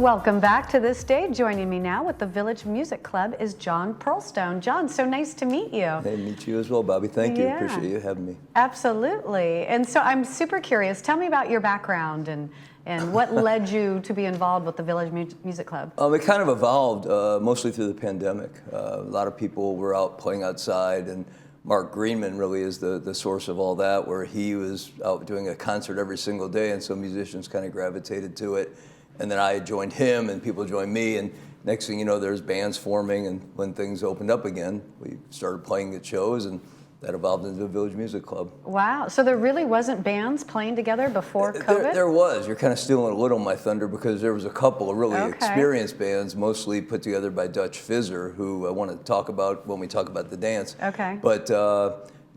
Welcome back to this day. Joining me now with the Village Music Club is John Pearlstone. John, so nice to meet you. Hey, meet you as well, Bobby. Thank you. Appreciate you having me. Absolutely. And so I'm super curious. Tell me about your background and what led you to be involved with the Village Music Club? It kind of evolved mostly through the pandemic. A lot of people were out playing outside, and Mark Greenman really is the source of all that, where he was out doing a concert every single day, and so musicians kind of gravitated to it. And then I joined him, and people joined me, and next thing you know, there's bands forming, and when things opened up again, we started playing at shows, and that evolved into the Village Music Club. Wow, so there really wasn't bands playing together before COVID? There was. You're kind of stealing a little my thunder, because there was a couple of really experienced bands, mostly put together by Dutch Fizzer, who I want to talk about when we talk about the dance. Okay. But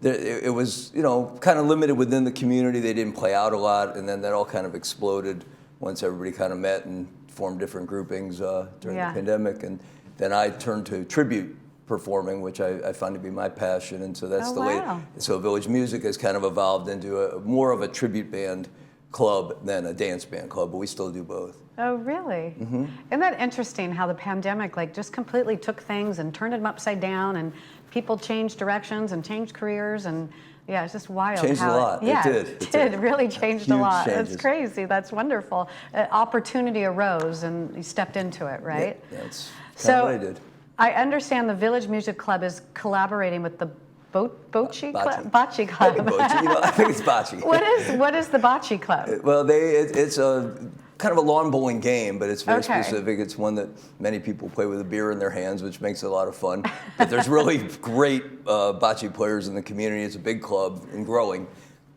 it was, kind of limited within the community. They didn't play out a lot, and then that all kind of exploded once everybody kind of met and formed different groupings during the pandemic. And then I turned to tribute performing, which I find to be my passion, and so that's way. So Village Music has kind of evolved into more of a tribute band club than a dance band club, but we still do both. Oh, really? Mm-hmm. Isn't that interesting how the pandemic just completely took things and turned them upside down, and people changed directions and changed careers, and yeah, it's just wild. Changed a lot. Yeah, It did. It really changed a lot. Changes. That's crazy. That's wonderful. Opportunity arose, and you stepped into it, right? Yeah, that's kind of what I did. I understand the Village Music Club is collaborating with the Bocce Club. Bocce Club. I think it's Bocce. What is the Bocce Club? Well, it's a kind of a lawn bowling game, but it's very specific. It's one that many people play with a beer in their hands, which makes it a lot of fun. But there's really great bocce players in the community. It's a big club and growing.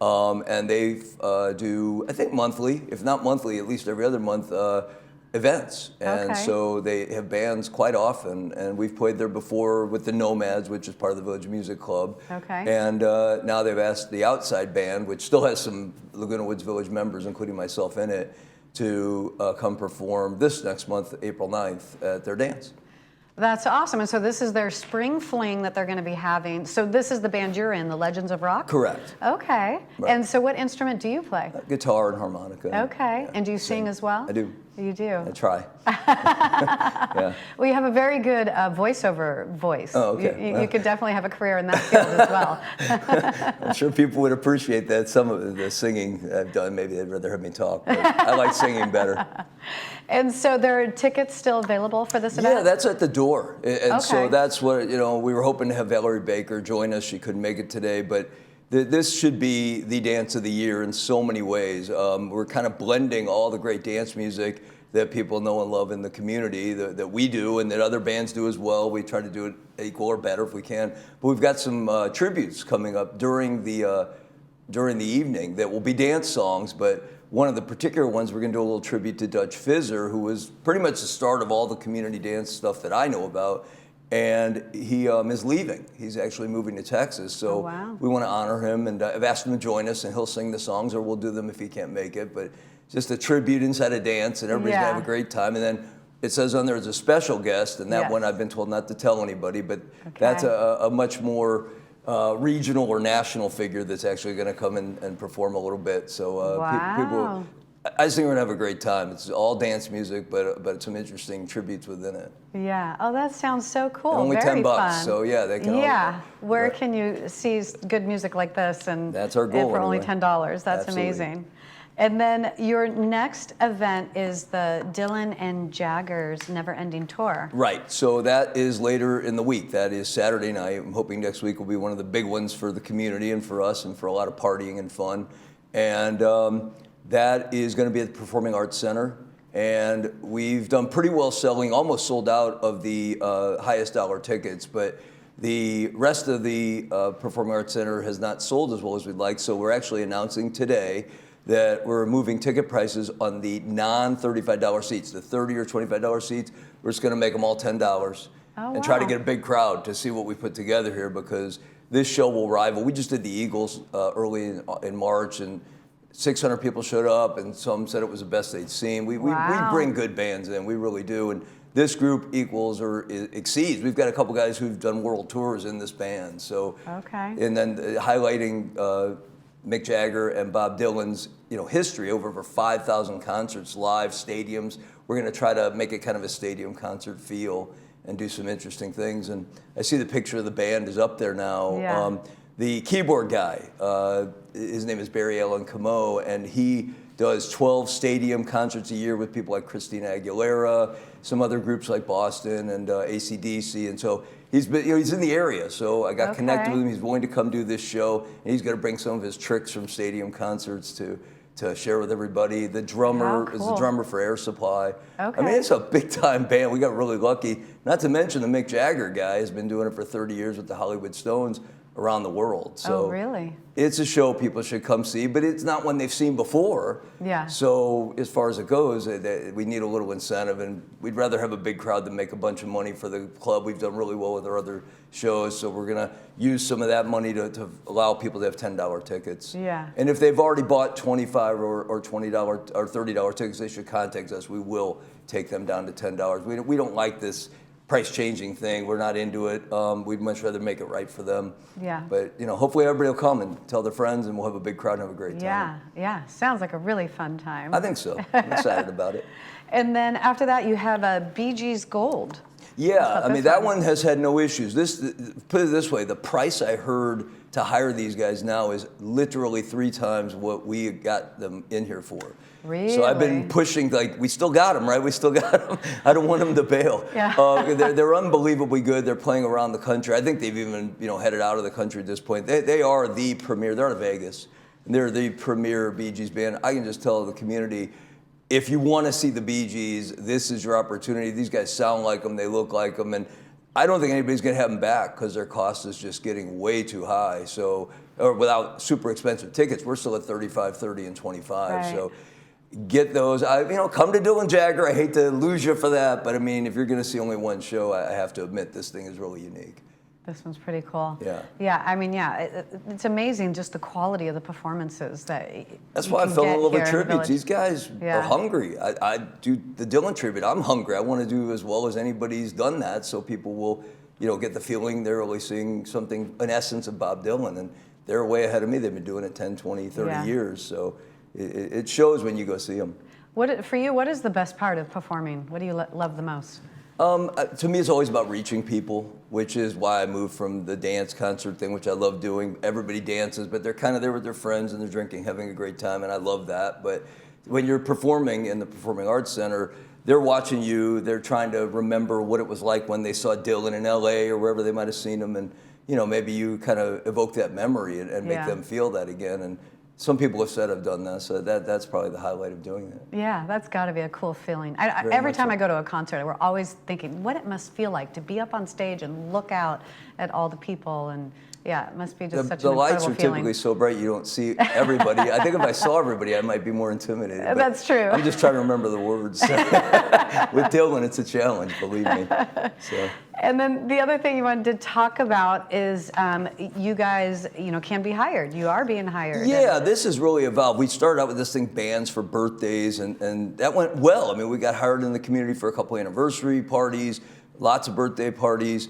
And they do, I think monthly, if not monthly, at least every other month, events. And so they have bands quite often, and we've played there before with the Nomads, which is part of the Village Music Club. And now they've asked the outside band, which still has some Laguna Woods Village members, including myself in it, to come perform this next month, April 9th, at their dance. That's awesome. And so this is their spring fling that they're going to be having. So this is the band you're in, the Legends of Rock? Correct. Okay. Right. And so what instrument do you play? Guitar and harmonica. Okay. Yeah. And do you sing as well? I do. You do? I try. Yeah. Well, you have a very good voiceover voice. Oh, okay. You could definitely have a career in that field as well. I'm sure people would appreciate that. Some of the singing I've done, maybe they'd rather have me talk, but I like singing better. And so there are tickets still available for this event? Yeah, that's at the door. And so that's what, we were hoping to have Valerie Baker join us. She couldn't make it today, but this should be the dance of the year in so many ways. We're kind of blending all the great dance music that people know and love in the community, that we do and that other bands do as well. We try to do it equal or better if we can. But we've got some tributes coming up during the evening that will be dance songs, but one of the particular ones, we're going to do a little tribute to Dutch Fizzer, who was pretty much the start of all the community dance stuff that I know about. And he is leaving. He's actually moving to Texas. So we want to honor him. And I've asked him to join us, and he'll sing the songs, or we'll do them if he can't make it. But just a tribute inside a dance, and everybody's going to have a great time. And then it says on there, it's a special guest, and that one I've been told not to tell anybody. But that's a much more regional or national figure that's actually going to come and perform a little bit. So people, I just think we're going to have a great time. It's all dance music, but some interesting tributes within it. Yeah. Oh, that sounds so cool. And only Very $10, fun. so yeah, they can. Yeah. Where can you see good music like this? And that's our goal. And for only $10. That's amazing. And then your next event is the Dylan and Jagger's Never Ending Tour. Right. So that is later in the week. That is Saturday night. I'm hoping next week will be one of the big ones for the community and for us and for a lot of partying and fun. And that is going to be at the Performing Arts Center. And we've done pretty well selling, almost sold out of the highest dollar tickets, but the rest of the Performing Arts Center has not sold as well as we'd like. So we're actually announcing today that we're moving ticket prices on the non-$35 seats, the $30 or $25 seats. We're just going to make them all $10 and try to get a big crowd to see what we put together here, because this show will rival. We just did the Eagles early in March, and 600 people showed up, and some said it was the best they'd seen. We bring good bands in, we really do, and this group equals or exceeds. We've got a couple guys who've done world tours in this band, so and then highlighting Mick Jagger and Bob Dylan's history over 5,000 concerts, live stadiums, we're going to try to make it kind of a stadium concert feel and do some interesting things. And I see the picture of the band is up there now. Yeah. The keyboard guy, his name is Barry Allen Camo, and he does 12 stadium concerts a year with people like Christina Aguilera, some other groups like Boston and AC/DC, and so he's in the area. So I got connected with him. He's willing to come do this show, and he's going to bring some of his tricks from stadium concerts to share with everybody. The drummer is the drummer for Air Supply. Okay. I mean, it's a big time band. We got really lucky. Not to mention the Mick Jagger guy has been doing it for 30 years with the Hollywood Stones around the world. So really? It's a show people should come see, but it's not one they've seen before. Yeah. So as far as it goes, we need a little incentive, and we'd rather have a big crowd than make a bunch of money for the club. We've done really well with our other shows, so we're going to use some of that money to allow people to have $10 tickets. Yeah. And if they've already bought $25 or $20 or $30 tickets, they should contact us. We will take them down to $10. We don't like this price changing thing. We're not into it. We'd much rather make it right for them. Yeah. But hopefully everybody will come and tell their friends, and we'll have a big crowd and have a great time. Yeah. Sounds like a really fun time. I think so. I'm excited about it. And then after that, you have a Bee Gees Gold. Yeah, I mean, that one has had no issues. Put it this way, the price I heard to hire these guys now is literally 3 times what we got them in here for. Really? So I've been pushing, we still got them, right? We still got them. I don't want them to bail. Yeah. They're unbelievably good. They're playing around the country. I think they've even, headed out of the country at this point. They are the premier. They're out of Vegas. And they're the premier Bee Gees band. I can just tell the community, if you want to see the Bee Gees, this is your opportunity. These guys sound like them. They look like them. And I don't think anybody's going to have them back because their cost is just getting way too high. So, or without super expensive tickets, we're still at $35, $30, and $25. Right. So get those. Come to Dylan Jagger. I hate to lose you for that, but I mean, if you're going to see only one show, I have to admit this thing is really unique. This one's pretty cool. Yeah. Yeah, I mean, it's amazing just the quality of the performances that That's you why I can fell get in love here with in the tributes. village. These guys Yeah. are hungry. I do the Dylan tribute. I'm hungry. I want to do as well as anybody's done that, so people will, get the feeling they're really seeing something, an essence of Bob Dylan, and they're way ahead of me. They've been doing it 10, 20, 30 years, so it shows when you go see them. For you, what is the best part of performing? What do you love the most? To me, it's always about reaching people, which is why I moved from the dance concert thing, which I love doing. Everybody dances, but they're kind of there with their friends and they're drinking, having a great time, and I love that. But when you're performing in the Performing Arts Center, they're watching you. They're trying to remember what it was like when they saw Dylan in L.A. or wherever they might have seen him, and maybe you kind of evoke that memory and make them feel that again. And some people have said I've done that, so that's probably the highlight of doing it. Yeah, that's got to be a cool feeling. Every time I go to a concert, we're always thinking what it must feel like to be up on stage and look out at all the people, and it must be just such an incredible feeling. The lights are typically so bright you don't see everybody. I think if I saw everybody, I might be more intimidated. That's true. I'm just trying to remember the words. With Dylan, it's a challenge, believe me. So. And then the other thing you wanted to talk about is you guys, can be hired. You are being hired. Yeah, this has really evolved. We started out with this thing, bands for birthdays, and that went well. I mean, we got hired in the community for a couple anniversary parties, lots of birthday parties.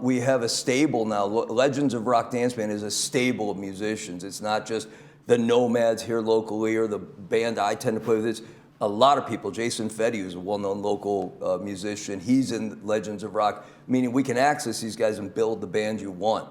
We have a stable now. Legends of Rock Dance Band is a stable of musicians. It's not just the Nomads here locally or the band I tend to play with. It's a lot of people. Jason Fetty, who's a well-known local musician, he's in Legends of Rock, meaning we can access these guys and build the band you want.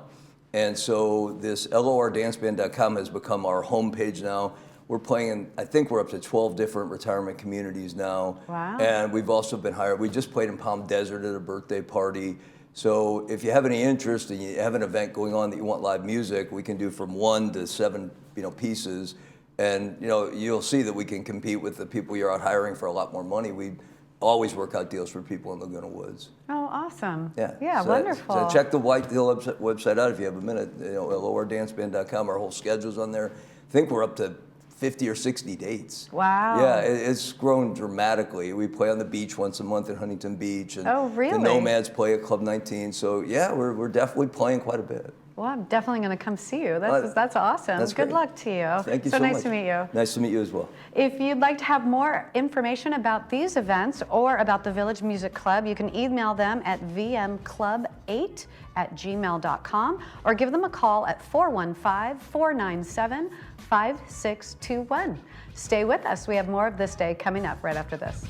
And so this LORdanceband.com has become our homepage now. We're playing I think we're up to 12 different retirement communities now. Wow. And we've also been hired. We just played in Palm Desert at a birthday party. So if you have any interest and you have an event going on that you want live music, we can do from 1 to 7, pieces. And you'll see that we can compete with the people you're out hiring for a lot more money. We always work out deals for people in Laguna Woods. Oh, awesome. Yeah, Wonderful. So check the White Hill website out if you have a minute. LORdanceband.com. Our whole schedule's on there. I think we're up to 50 or 60 dates. Wow. Yeah, it's grown dramatically. We play on the beach once a month in Huntington Beach. And oh, really? The Nomads play at Club 19. So yeah, we're definitely playing quite a bit. Well, I'm definitely going to come see you. That's awesome. That's Good great. luck to you. Thank you so nice much. to meet you. Nice to meet you as well. If you'd like to have more information about these events or about the Village Music Club, you can email them at vmclub8@gmail.com or give them a call at 415-497-5621. Stay with us. We have more of This Day coming up right after this.